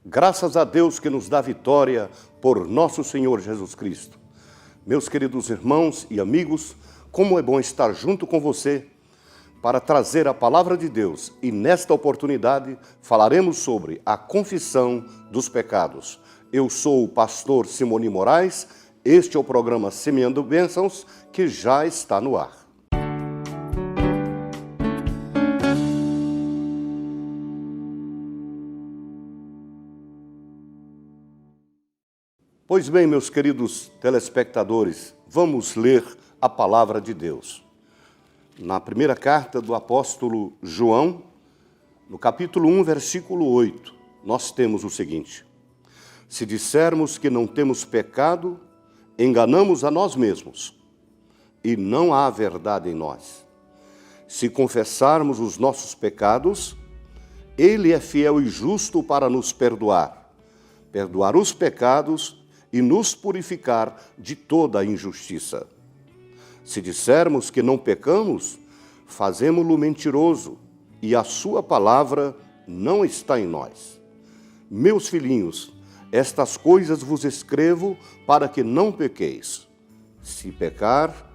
Graças a Deus que nos dá vitória por nosso Senhor Jesus Cristo. Meus queridos irmãos e amigos, como é bom estar junto com você para trazer a palavra de Deus. E nesta oportunidade falaremos sobre a confissão dos pecados. Eu sou o pastor Simoni Moraes, este é o programa Semeando Bênçãos, que já está no ar. Pois bem, meus queridos telespectadores, vamos ler a palavra de Deus. Na primeira carta do apóstolo João, no capítulo 1, versículo 8, nós temos o seguinte: se dissermos que não temos pecado, enganamos a nós mesmos, e não há verdade em nós. Se confessarmos os nossos pecados, Ele é fiel e justo para nos perdoar os pecados e nos purificar de toda a injustiça. Se dissermos que não pecamos, fazemo-lo mentiroso, e a sua palavra não está em nós. Meus filhinhos, estas coisas vos escrevo para que não pequeis. Se pecar,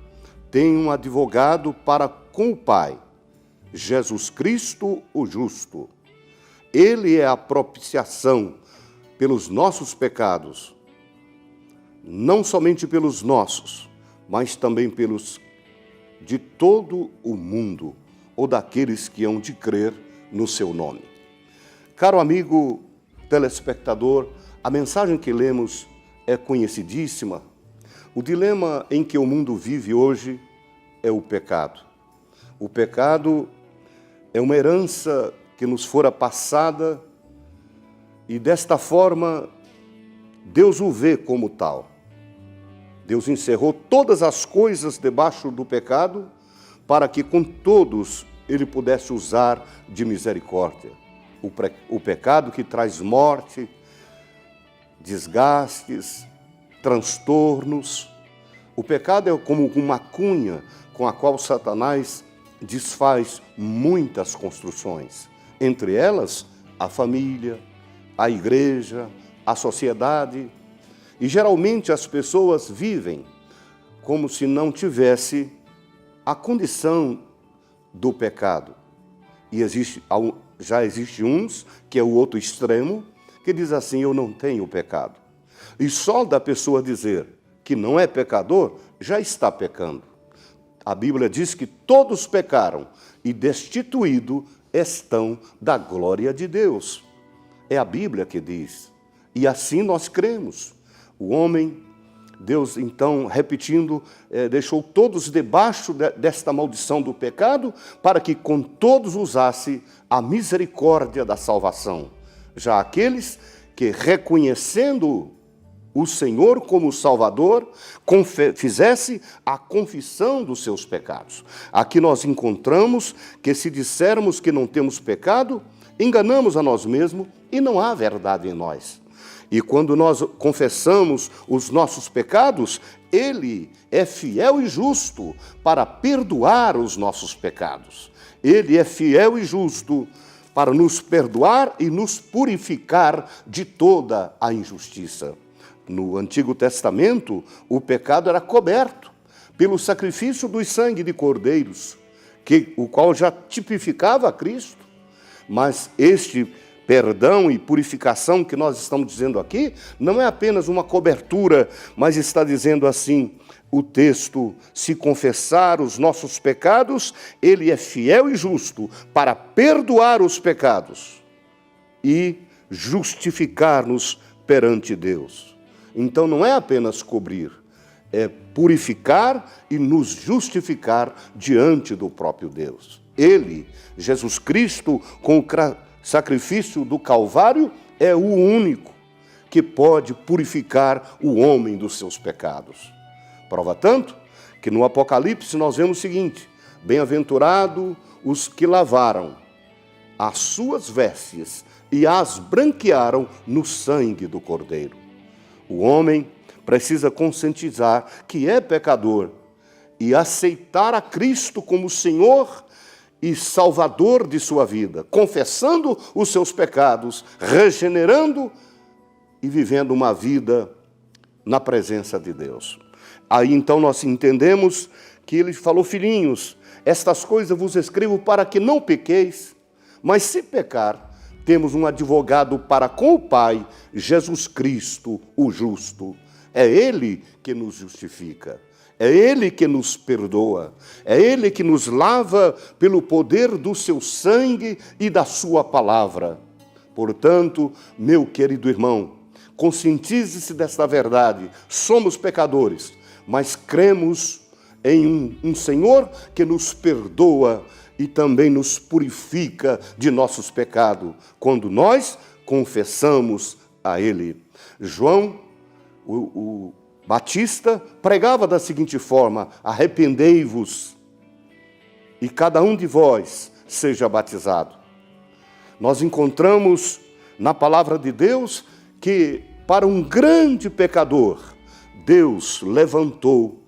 tem um advogado para com o Pai, Jesus Cristo o justo. Ele é a propiciação pelos nossos pecados, não somente pelos nossos, mas também pelos de todo o mundo, ou daqueles que hão de crer no seu nome. Caro amigo telespectador, a mensagem que lemos é conhecidíssima. O dilema em que o mundo vive hoje é o pecado. O pecado é uma herança que nos fora passada e desta forma Deus o vê como tal. Deus encerrou todas as coisas debaixo do pecado para que com todos Ele pudesse usar de misericórdia. O pecado que traz morte, desgastes, transtornos. O pecado é como uma cunha com a qual Satanás desfaz muitas construções. Entre elas, a família, a igreja, a sociedade. E geralmente as pessoas vivem como se não tivesse a condição do pecado. E já existe uns, que é o outro extremo, que diz assim: eu não tenho pecado. E só da pessoa dizer que não é pecador, já está pecando. A Bíblia diz que todos pecaram e destituídos estão da glória de Deus. É a Bíblia que diz. E assim nós cremos. O homem, Deus então, repetindo, deixou todos debaixo desta maldição do pecado, para que com todos usasse a misericórdia da salvação. Já aqueles que, reconhecendo o Senhor como Salvador, fizesse a confissão dos seus pecados. Aqui nós encontramos que se dissermos que não temos pecado, enganamos a nós mesmos e não há verdade em nós. E quando nós confessamos os nossos pecados, Ele é fiel e justo para perdoar os nossos pecados. Ele é fiel e justo para nos perdoar e nos purificar de toda a injustiça. No Antigo Testamento, o pecado era coberto pelo sacrifício do sangue de cordeiros, o qual já tipificava Cristo. Mas este perdão e purificação que nós estamos dizendo aqui não é apenas uma cobertura, mas está dizendo assim o texto: se confessar os nossos pecados, Ele é fiel e justo para perdoar os pecados e justificar-nos perante Deus. Então não é apenas cobrir, é purificar e nos justificar diante do próprio Deus. Ele, Jesus Cristo, com o sacrifício do Calvário, é o único que pode purificar o homem dos seus pecados. Prova tanto que no Apocalipse nós vemos o seguinte: bem-aventurado os que lavaram as suas vestes e as branquearam no sangue do Cordeiro. O homem precisa conscientizar que é pecador e aceitar a Cristo como Senhor e salvador de sua vida, confessando os seus pecados, regenerando e vivendo uma vida na presença de Deus. Aí então nós entendemos que ele falou: filhinhos, estas coisas vos escrevo para que não pequeis, mas se pecar, temos um advogado para com o Pai, Jesus Cristo, o justo. É Ele que nos justifica, é Ele que nos perdoa, é Ele que nos lava pelo poder do seu sangue e da sua palavra. Portanto, meu querido irmão, conscientize-se desta verdade. Somos pecadores, mas cremos em um Senhor que nos perdoa e também nos purifica de nossos pecados, quando nós confessamos a Ele. João, o Batista, pregava da seguinte forma: arrependei-vos e cada um de vós seja batizado. Nós encontramos na palavra de Deus que para um grande pecador, Deus levantou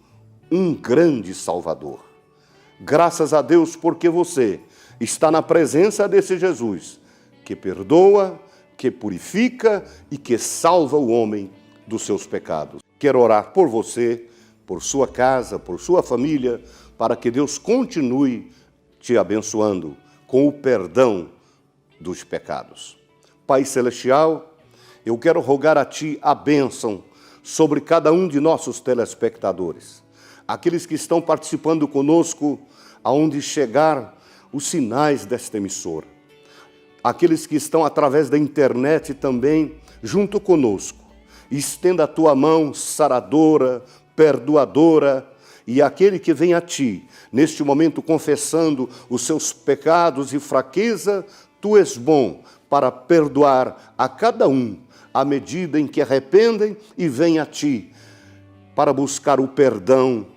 um grande Salvador. Graças a Deus, porque você está na presença desse Jesus, que perdoa, que purifica e que salva o homem dos seus pecados. Quero orar por você, por sua casa, por sua família, para que Deus continue te abençoando com o perdão dos pecados. Pai Celestial, eu quero rogar a Ti a bênção sobre cada um de nossos telespectadores, aqueles que estão participando conosco, aonde chegar os sinais desta emissora, aqueles que estão através da internet também junto conosco. Estenda a Tua mão saradora, perdoadora, e aquele que vem a Ti, neste momento confessando os seus pecados e fraqueza, Tu és bom para perdoar a cada um, à medida em que arrependem e vêm a Ti, para buscar o perdão,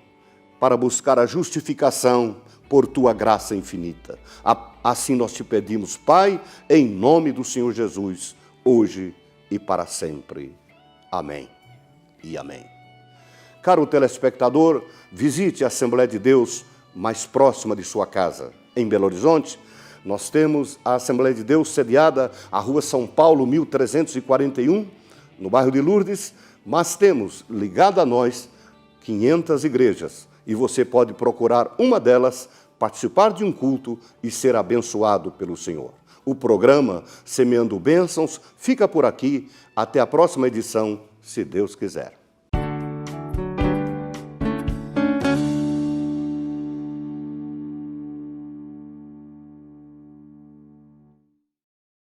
para buscar a justificação por Tua graça infinita. Assim nós te pedimos, Pai, em nome do Senhor Jesus, hoje e para sempre. Amém e amém. Caro telespectador, visite a Assembleia de Deus mais próxima de sua casa. Em Belo Horizonte, nós temos a Assembleia de Deus sediada à Rua São Paulo, 1341, no bairro de Lourdes, mas temos, ligado a nós, 500 igrejas, e você pode procurar uma delas, participar de um culto e ser abençoado pelo Senhor. O programa Semeando Bênçãos fica por aqui. Até a próxima edição, se Deus quiser.